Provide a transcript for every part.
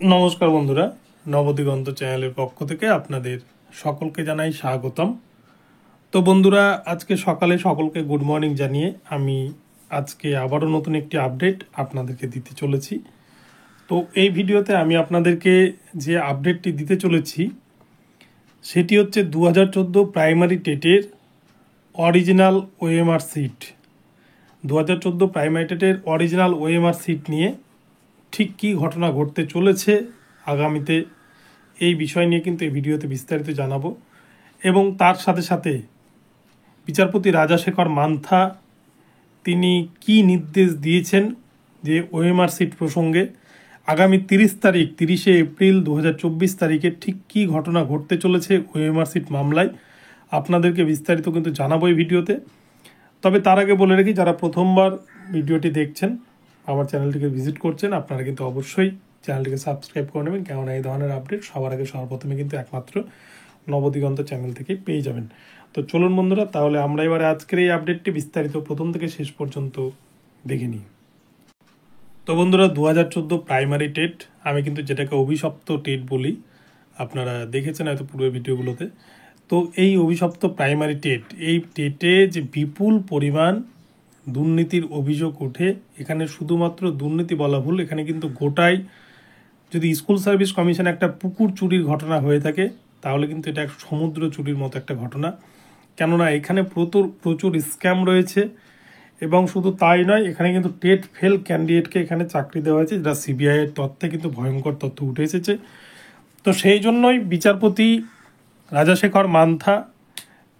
নমস্কার বন্ধুরা, নবদিগন্ত চ্যানেলের পক্ষ থেকে আপনাদের সকলকে জানাই স্বাগতম। তো বন্ধুরা, আজকে সকালে সকলকে গুড মর্নিং জানিয়ে আমি আজকে আবারও নতুন একটি আপডেট আপনাদেরকে দিতে চলেছি। তো এই ভিডিওতে আমি আপনাদেরকে যে আপডেটটি দিতে চলেছি সেটি হচ্ছে 2014 প্রাইমারি টেটের অরিজিনাল ওএমআর সিট। 2014 প্রাইমারি টেটের অরিজিনাল ওএমআর সিট নিয়ে ঠিক কী ঘটনা ঘটতে চলেছে আগামীতে, এই বিষয় নিয়ে কিন্তু এই ভিডিওতে বিস্তারিত জানাবো। এবং তার সাথে সাথে বিচারপতি রাজাশেখর মান্থা তিনি কি নির্দেশ দিয়েছেন যে ওএমআর সিট প্রসঙ্গে আগামী 30শে এপ্রিল 2024 তারিখে ঠিক কী ঘটনা ঘটতে চলেছে ওএমআর সিট মামলায় আপনাদেরকে বিস্তারিত কিন্তু জানাবো এই ভিডিওতে। তবে তার আগে বলে রাখি, যারা প্রথমবার ভিডিওটি দেখছেন, আমার চ্যানেলটিকে ভিজিট করছেন, আপনারা কিন্তু অবশ্যই চ্যানেলটিকে সাবস্ক্রাইব করে নেবেন, কেননা এই ধরনের আপডেট সবার আগে সর্বপ্রথমে কিন্তু একমাত্র নবদিগন্ত চ্যানেল থেকেই পেয়ে যাবেন। তো চলুন বন্ধুরা, তাহলে আমরা এবারে আজকের এই আপডেটটি বিস্তারিত প্রথম থেকে শেষ পর্যন্ত দেখে নিই। তো বন্ধুরা, 2014 প্রাইমারি টেট, আমি কিন্তু যেটাকে অভিশপ্ত টেট বলি, আপনারা দেখেছেন হয়তো পূর্বের ভিডিওগুলোতে। তো এই অভিশপ্ত প্রাইমারি টেট, এই টেটে যে বিপুল পরিমাণ দুর্নীতির অভিযোগ ওঠে, এখানে শুধুমাত্র দুর্নীতি বলা ভুল, এখানে কিন্তু গোটাই যদি স্কুল সার্ভিস কমিশন একটা পুকুর চুরির ঘটনা হয়ে থাকে তাহলে কিন্তু এটা এক সমুদ্র চুরির মতো একটা ঘটনা। কেননা এখানে প্রচুর স্ক্যাম রয়েছে, এবং শুধু তাই নয়, এখানে কিন্তু টেট ফেল ক্যান্ডিডেটকে এখানে চাকরি দেওয়া হয়েছে, যেটা সিবিআইয়ের তথ্যে কিন্তু ভয়ঙ্কর তথ্য উঠে এসেছে। তো সেই জন্যই বিচারপতি রাজাশেখর মান্থা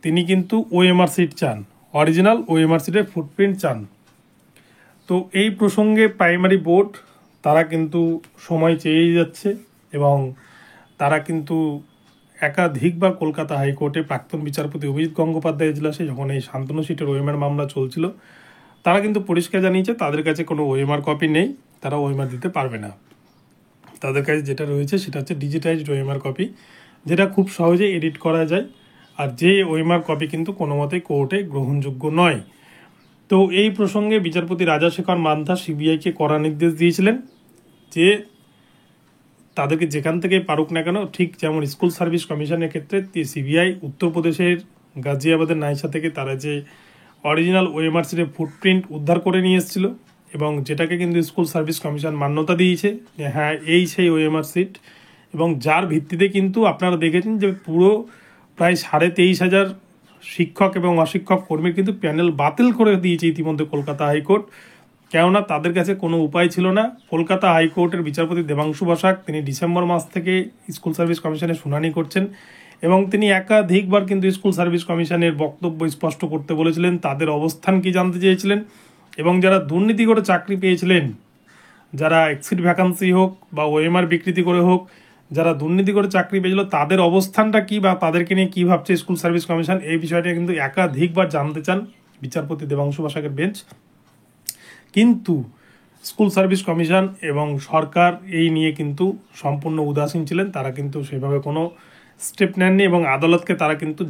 তিনি কিন্তু ওএমআর সিট চান, অরিজিনাল ওএমআর সিটের ফুটপ্রিন্ট চান। তো এই প্রসঙ্গে প্রাইমারি বোর্ড তারা কিন্তু সময় চেয়েই যাচ্ছে, এবং তারা কিন্তু একাধিকবার কলকাতা হাইকোর্টে প্রাক্তন বিচারপতি অভিজিৎ গঙ্গোপাধ্যায় এজলাসে যখন এই শান্তনু সিটের ওএমআর মামলা চলছিল, তারা কিন্তু পরিষ্কার জানিয়েছে তাদের কাছে কোনো ওএমআর কপি নেই, তারা ওএমআর দিতে পারবে না। তাদের কাছে যেটা রয়েছে সেটা হচ্ছে ডিজিটাইজড ওএমআর কপি, যেটা খুব সহজে এডিট করা যায়, আর যে ওএমআর কপি কিন্তু কোনো মতেই কোর্টে গ্রহণযোগ্য নয়। তো এই প্রসঙ্গে বিচারপতি রাজাশেখর মান্থা সিবিআইকে কড়া নির্দেশ দিয়েছিলেন যে তাদেরকে যেখান থেকে পারুক না কেন, ঠিক যেমন স্কুল সার্ভিস কমিশনের ক্ষেত্রে সিবিআই উত্তরপ্রদেশের গাজিয়াবাদের নাইসা থেকে তারা যে অরিজিনাল ওএমআর সিটের ফুটপ্রিন্ট উদ্ধার করে নিয়ে এসেছিল, এবং যেটাকে কিন্তু স্কুল সার্ভিস কমিশন মান্যতা দিয়েছে যে হ্যাঁ এই সেই ওএমআর সিট, এবং যার ভিত্তিতে কিন্তু আপনারা দেখেছেন যে পুরো প্রায় 23,500 শিক্ষক এবং অশিক্ষক কর্মীর কিন্তু প্যানেল বাতিল করে দিয়েছে ইতিমধ্যে কলকাতা হাইকোর্ট। কেননা তাদের কাছে কোনো উপায় ছিল না। কলকাতা হাইকোর্টের বিচারপতি দেবাংশু বসাক তিনি ডিসেম্বর মাস থেকে স্কুল সার্ভিস কমিশনের শুনানি করছেন, এবং তিনি একাধিকবার কিন্তু স্কুল সার্ভিস কমিশনের বক্তব্য স্পষ্ট করতে বলেছিলেন, তাদের অবস্থান কি জানতে চেয়েছিলেন, এবং যারা দুর্নীতি করে চাকরি পেয়েছিলেন, যারা এক্সিট ভ্যাকান্সি হোক বা ওএমআর বিকৃতি করে হোক, যারা দুর্নীতি করে চাকরি পেয়েছিল তাদের অবস্থানটা কি বা তাদেরকে নিয়ে কী ভাবছে স্কুল সার্ভিস কমিশন, এই বিষয়টা কিন্তু একাধিকবার জানতে চান বিচারপতি দেবাংশু বসাকের বেঞ্চ। কিন্তু স্কুল সার্ভিস কমিশন এবং সরকার এই নিয়ে কিন্তু সম্পূর্ণ উদাসীন ছিলেন, তারা কিন্তু সেভাবে কোনো স্টেপ নেননি, এবং আদালতকে তারা কিন্তু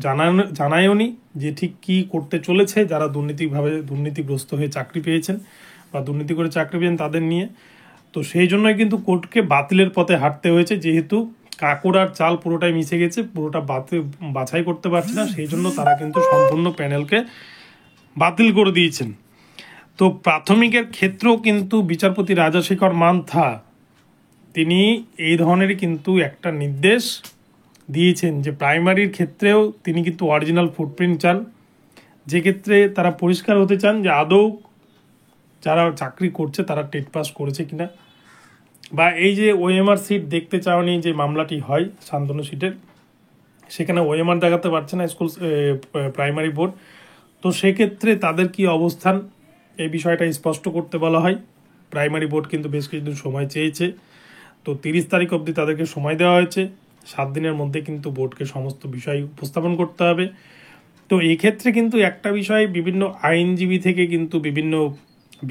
জানায়ওনি যে ঠিক কী করতে চলেছে যারা দুর্নীতিগ্রস্ত হয়ে চাকরি পেয়েছেন বা দুর্নীতি করে চাকরি পেয়েছেন তাদের নিয়ে। তো সেই জন্যই কিন্তু কোর্টকে বাতিলের পথে হাঁটতে হয়েছে, যেহেতু কাকড় আর চাল পুরোটাই মিশে গেছে, পুরোটা বাছাই করতে পারছে না, সেই জন্য তারা কিন্তু সম্পূর্ণ প্যানেলকে বাতিল করে দিয়েছেন। তো প্রাথমিকের ক্ষেত্রেও কিন্তু বিচারপতি রাজাশেখর মান্থা তিনি এই ধরনেরই কিন্তু একটা নির্দেশ দিয়েছেন যে প্রাইমারির ক্ষেত্রেও তিনি কিন্তু অরিজিনাল ফুটপ্রিন্ট চান, যে ক্ষেত্রে তারা পরিষ্কার হতে চান যে আদৌ যারা চাকরি করছে তারা টেট পাস করেছে কিনা, বা এই যে ওএমআর সিট দেখতে চাওনি যে মামলাটি হয় শান্তনু সিটের, সেখানে ওএমআর দেখাতে পারছে না স্কুল প্রাইমারি বোর্ড। তো সেক্ষেত্রে তাদের কি অবস্থান, এই বিষয়টা স্পষ্ট করতে বলা হয়। প্রাইমারি বোর্ড কিন্তু বেশ কিছুদিন সময় চেয়েছে, তো 30 তারিখ অবধি তাদেরকে সময় দেওয়া হয়েছে। 7 দিনের মধ্যে কিন্তু বোর্ডকে সমস্ত বিষয় উপস্থাপন করতে হবে। তো এই ক্ষেত্রে কিন্তু একটা বিষয়, বিভিন্ন আইনজীবী থেকে কিন্তু বিভিন্ন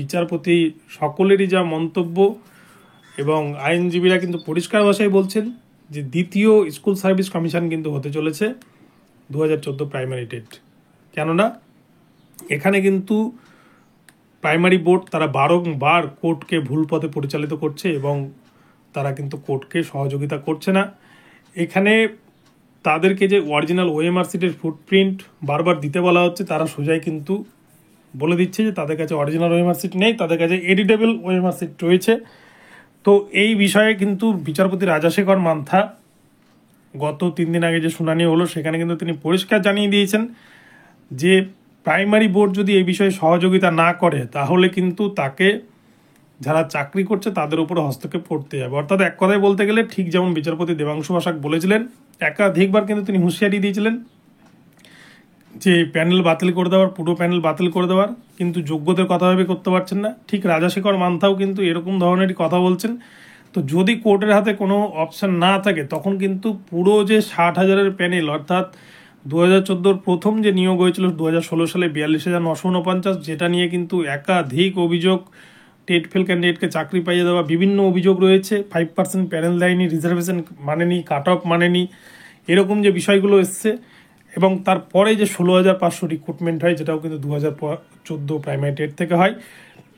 বিচারপতি সকলেরই যা মন্তব্য, এবং আইনজীবীরা কিন্তু পরিষ্কার ভাষায় বলছেন যে দ্বিতীয় স্কুল সার্ভিস কমিশন কিন্তু হতে চলেছে 2014 প্রাইমারি টেট। কেননা এখানে কিন্তু প্রাইমারি বোর্ড তারা বারংবার কোর্টকে ভুল পথে পরিচালিত করছে, এবং তারা কিন্তু কোর্টকে সহযোগিতা করছে না। এখানে তাদেরকে যে অরিজিনাল ওএমআর সিটের ফুটপ্রিন্ট বারবার দিতে বলা হচ্ছে, তারা সোজাই কিন্তু বলে দিচ্ছে যে তাদের কাছে অরিজিনাল ওএমআর সিট নেই, তাদের কাছে এডিটেবল ওএমআর সিট রয়েছে। তো এই বিষয়ে কিন্তু বিচারপতি রাজাশেখর মান্থা গত 3 দিন আগে যে শুনানি হলো সেখানে কিন্তু তিনি পরিষ্কার জানিয়ে দিয়েছেন যে প্রাইমারি বোর্ড যদি এই বিষয়ে সহযোগিতা না করে তাহলে কিন্তু তাকে যারা চাকরি করছে তাদের উপরে হস্তক্ষেপ করতে যাবে। অর্থাৎ এক কথায় বলতে গেলে ঠিক যেমন বিচারপতি দেবাংশু বসাক বলেছিলেন, একাধিকবার কিন্তু তিনি হুঁশিয়ারি দিয়েছিলেন যে প্যানেল বাতিল করে দেওয়ার, পুরো প্যানেল বাতিল করে দেওয়ার, কিন্তু যোগ্যদের কথা ভেবে করতে পারছেন না। ঠিক রাজাশেখর মান্থাও কিন্তু এরকম ধরনেরই কথা বলছেন। তো যদি কোর্টের হাতে কোনো অপশান না থাকে তখন কিন্তু পুরো যে 60,000-এর প্যানেল, অর্থাৎ 2014 প্রথম যে নিয়োগ হয়েছিল 2016 সালে 42,949, যেটা নিয়ে কিন্তু একাধিক অভিযোগ, টেট ফেল ক্যান্ডিডেটকে চাকরি পাইয়ে দেওয়া, বিভিন্ন অভিযোগ রয়েছে, 5% প্যানেল দেয়নি, রিজার্ভেশন মানেনি, কাট অফ মানেনি, এরকম যে বিষয়গুলো এসছে। এবং তারপরে যে 16,500 রিক্রুটমেন্ট হয়, যেটাও কিন্তু 2014 প্রাইমারি টেট থেকে হয়।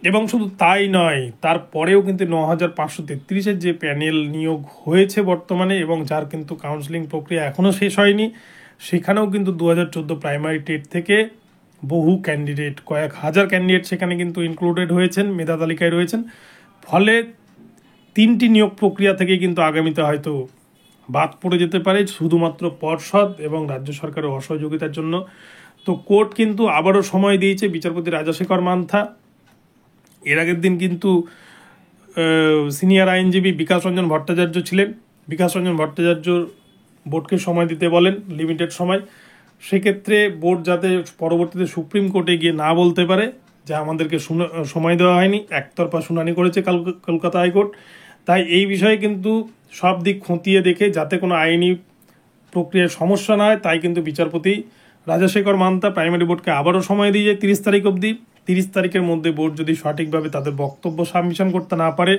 এবং শুধু তাই নয়, তারপরেও কিন্তু 9,533-এর যে প্যানেল নিয়োগ হয়েছে বর্তমানে এবং যার কিন্তু কাউন্সিলিং প্রক্রিয়া এখনও শেষ হয়নি, সেখানেও কিন্তু 2014 প্রাইমারি টেট থেকে বহু ক্যান্ডিডেট, কয়েক হাজার ক্যান্ডিডেট সেখানে কিন্তু ইনক্লুডেড হয়েছেন, মেধা তালিকায় রয়েছেন। ফলে 3টি নিয়োগ প্রক্রিয়া থেকে কিন্তু আগামীতে হয়তো বাদ পড়ে যেতে পারে শুধুমাত্র পর্ষদ এবং রাজ্য সরকারের অসহযোগিতার জন্য। তো কোর্ট কিন্তু আবারও সময় দিয়েছে বিচারপতি রাজাশেখর মান্থা। এর আগের দিন কিন্তু সিনিয়র আইনজীবী বিকাশ রঞ্জন ভট্টাচার্য ছিলেন। বিকাশ রঞ্জন ভট্টাচার্য বোর্ডকে সময় দিতে বলেন, লিমিটেড সময়। সেক্ষেত্রে বোর্ড যাতে পরবর্তীতে সুপ্রিম কোর্টে গিয়ে না বলতে পারে যে আমাদেরকে সময় দেওয়া হয়নি, একতরফা শুনানি করেছে কলকাতা হাইকোর্ট। তাই এই বিষয়ে কিন্তু সব দিক খতিয়ে দেখে যাতে কোনো আইনি প্রক্রিয়ার সমস্যা না হয়, তাই কিন্তু বিচারপতি রাজাশেখর মান্থা প্রাইমারি বোর্ডকে আবারও সময় দিয়ে যায় 30 তারিখ অবধি। 30 তারিখের মধ্যে বোর্ড যদি সঠিকভাবে তাদের বক্তব্য সাবমিশন করতে না পারে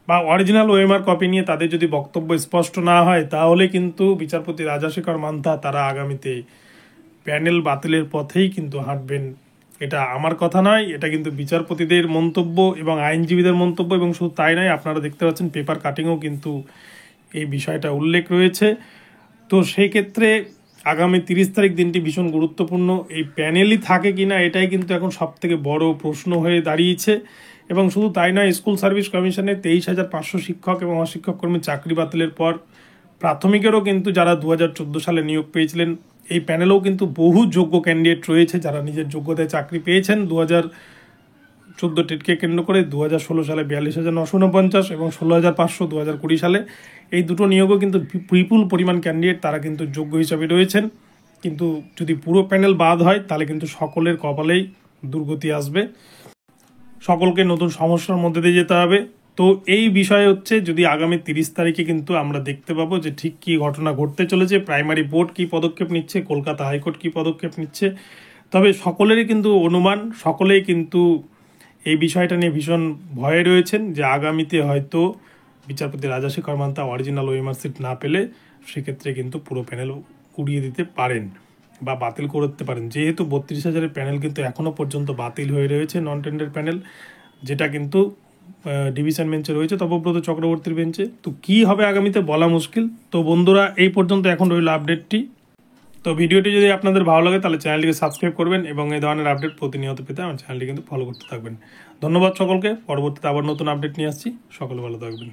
বা অরিজিনাল ওএমআর কপি নিয়ে তাদের যদি বক্তব্য স্পষ্ট না হয়, তাহলে কিন্তু বিচারপতি রাজাশেখর মান্থা তারা আগামীতে প্যানেল বাতিলের পথেই কিন্তু হাঁটবেন। এটা আমার কথা নয়, এটা কিন্তু বিচারপতিদের মন্তব্য এবং আইনজীবীদের মন্তব্য। এবং শুধু তাই নয়, আপনারা দেখতে পাচ্ছেন পেপার কাটিংও কিন্তু এই বিষয়টা উল্লেখ রয়েছে। তো সেই ক্ষেত্রে আগামী 30 তারিখ দিনটি ভীষণ গুরুত্বপূর্ণ। এই প্যানেলই থাকে কিনা এটাই কিন্তু এখন সব থেকে বড় প্রশ্ন হয়ে দাঁড়িয়েছে। এবং শুধু তাই নয়, স্কুল সার্ভিস কমিশনে 23,500 শিক্ষক এবং অশিক্ষক কর্মীর চাকরি বাতিলের পর প্রাথমিকেরও কিন্তু যারা 2014 সালে নিয়োগ পেয়েছিলেন, এই প্যানেলেও কিন্তু বহু যোগ্য ক্যান্ডিডেট রয়েছে যারা নিজের যোগ্যতায় চাকরি পেয়েছেন 2014 টেটকে কেন্দ্র করে। 2016 সালে 42,949 এবং 16,500 2020 সালে। এই দুটো নিয়োগও কিন্তু বিপুল পরিমাণ ক্যান্ডিডেট তারা কিন্তু যোগ্য হিসাবে রয়েছেন। কিন্তু যদি পুরো প্যানেল বাদ হয় তাহলে কিন্তু সকলের কপালেই দুর্গতি আসবে, সকলকে নতুন সমস্যার মধ্যে দিয়ে যেতে হবে। তো এই বিষয় হচ্ছে যদি আগামী 30 তারিখে কিন্তু আমরা দেখতে পাবো যে ঠিক কী ঘটনা ঘটতে চলেছে, প্রাইমারি বোর্ড কী পদক্ষেপ নিচ্ছে, কলকাতা হাইকোর্ট কী পদক্ষেপ নিচ্ছে। তবে সকলেরই কিন্তু অনুমান, সকলেই কিন্তু এই বিষয়টা নিয়ে ভীষণ ভয়ে রয়েছেন যে আগামীতে হয়তো বিচারপতি Rajasekhar Mantha original OMR seat না পেলে সেক্ষেত্রে কিন্তু পুরো প্যানেল উড়িয়ে দিতে পারেন বা বাতিল করে দিতে পারেন। যেহেতু 32,000-এর প্যানেল কিন্তু এখনও পর্যন্ত বাতিল হয়ে রয়েছে, নন টেন্ডার প্যানেল, যেটা কিন্তু ডিভিশন বেঞ্চে রয়েছে তপব্রত চক্রবর্তীর বেঞ্চে। তো কী হবে আগামীতে বলা মুশকিল। তো বন্ধুরা, এই পর্যন্ত এখন রইল আপডেটটি। তো ভিডিওটি যদি আপনাদের ভালো লাগে তাহলে চ্যানেলটিকে সাবস্ক্রাইব করবেন এবং এই ধরনের আপডেট প্রতিনিয়ত পেতে আমার চ্যানেলটি কিন্তু ফলো করতে থাকবেন। ধন্যবাদ সকলকে। পরবর্তীতে আবার নতুন আপডেট নিয়ে আসছি। সকলে ভালো থাকবেন।